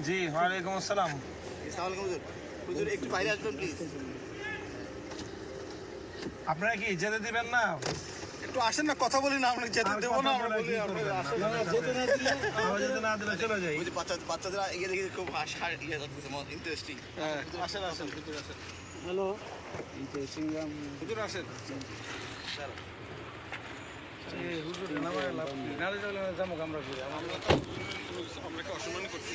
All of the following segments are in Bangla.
জি ওয়ালাইকুম আসসালাম। হুজুর একটু বাইরে আসবেন প্লিজ। আপনারা কি যেতে দিবেন না? একটু আসেন না, কথা বলি না, আমরা যেতে দেবো না, আমরা বলি যেতে না দিলে চলে যাই। বাচ্চাদের এগিয়ে দেখি খুব ইন্টারেস্টিং। আসেন আসেন হুজুর আসেন। হ্যালো, ইন্টারেস্টিং হুজুর আসেন। হুজুর নামায় লাভ নেই। নালে চলে যাবো আমরা ঘুরে। আপনাকে অসম্মান করছি।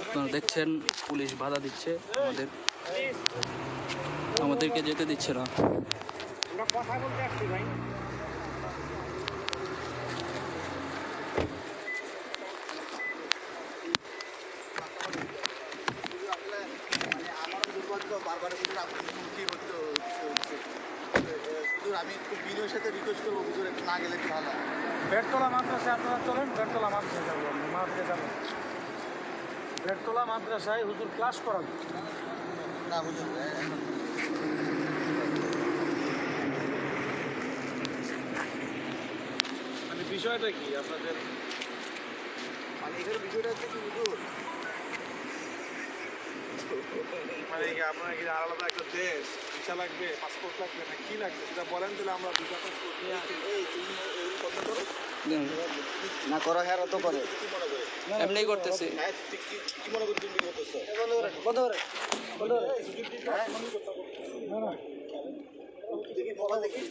আপনারা দেখছেন পুলিশ বাধা দিচ্ছে, আমাদেরকে যেতে দিচ্ছে না। আমরা কথা বলতে আসছি ভাই। আমারও দুর্ভাগ্য, বারবার হুজুর আপনার মুখী হতো। হুজুর আমি একটু বিনয়ের সাথে রিকোয়েস্ট করবো, হুজুর একটু না গেলে একটু ভালো হয়। বেড়তলা মাদ্রাসায় আপনারা চলেন, বেড়তলা মাদ্রাসায় যাবো, মাঠে যাবো। বেড়তলা মাদ্রাসায় হুজুর ক্লাস করান। না হুজুর মানে বিষয়টা কি আপনাদের? মানে এখানে বিষয়টা হচ্ছে কি হুজুর, মানে কি আপনারা কি আলাদা একটা দেশ, ভিসা লাগবে, পাসপোর্ট লাগবে না কি লাগবে সেটা বলেন, তাহলে আমরা ভিসা পাসপোর্ট নিয়ে আসি। এই তুমি এরকম কথা করো না করা হ্যাঁ তো করে কি মনে করে? এমনি করতেছি। হ্যাঁ কি মনে করে তুমি করতেছো? বন্ধ করে দেখি বলা দেখি।